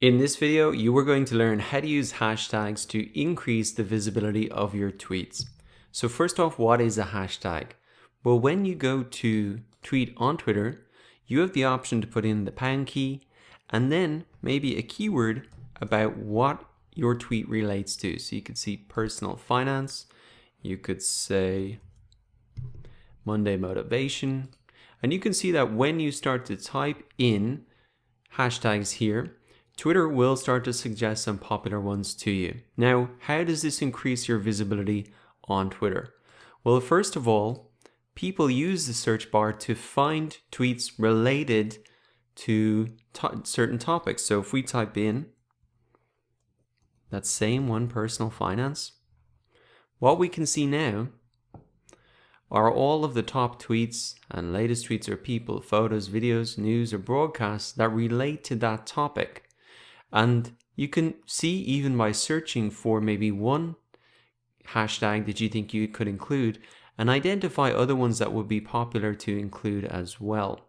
In this video, you are going to learn how to use hashtags to increase the visibility of your tweets. So first off, what is a hashtag? Well, when you go to tweet on Twitter, you have the option to put in the pound key and then maybe a keyword about what your tweet relates to. So you could see personal finance, you could say Monday motivation, and you can see that when you start to type in hashtags here, Twitter will start to suggest some popular ones to you. Now, how does this increase your visibility on Twitter? Well, first of all, people use the search bar to find tweets related to certain topics. So if we type in that same one, personal finance, what we can see now are all of the top tweets and latest tweets or people, photos, videos, news, or broadcasts that relate to that topic. And you can see even by searching for maybe one hashtag that you think you could include and identify other ones that would be popular to include as well.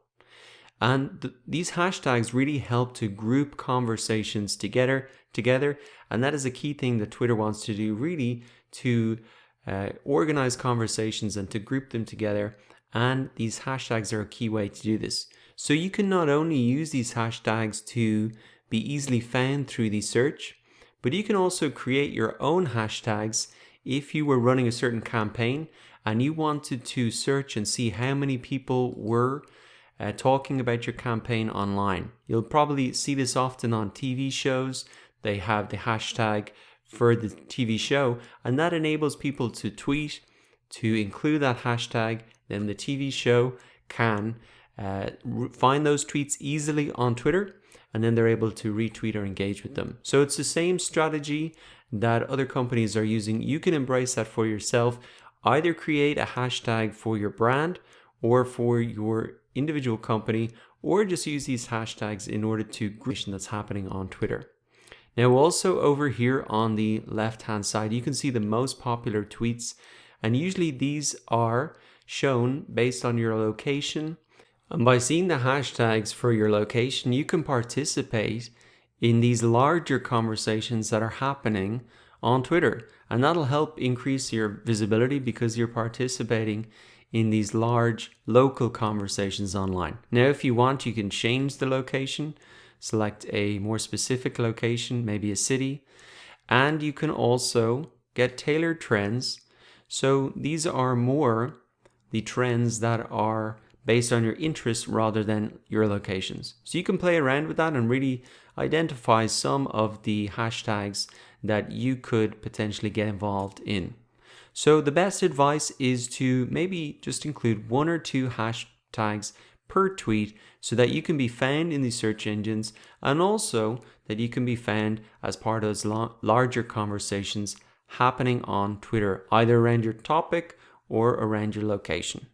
And these hashtags really help to group conversations together, and that is a key thing that Twitter wants to do, really to organize conversations and to group them together. And these hashtags are a key way to do this. So you can not only use these hashtags to be easily found through the search, but you can also create your own hashtags if you were running a certain campaign and you wanted to search and see how many people were talking about your campaign online. You'll probably see this often on TV shows. They have the hashtag for the TV show, and that enables people to tweet to include that hashtag. Then the TV show can find those tweets easily on Twitter, and then they're able to retweet or engage with them. So it's the same strategy that other companies are using. You can embrace that for yourself. Either create a hashtag for your brand or for your individual company, or just use these hashtags in order to group that's happening on Twitter. Now also over here on the left hand side, you can see the most popular tweets, and usually these are shown based on your location. And by seeing the hashtags for your location, you can participate in these larger conversations that are happening on Twitter. And that'll help increase your visibility because you're participating in these large local conversations online. Now, if you want, you can change the location, select a more specific location, maybe a city, and you can also get tailored trends. So these are more the trends that are based on your interests rather than your locations. So you can play around with that and really identify some of the hashtags that you could potentially get involved in. So the best advice is to maybe just include one or two hashtags per tweet so that you can be found in the search engines, and also that you can be found as part of those larger conversations happening on Twitter, either around your topic or around your location.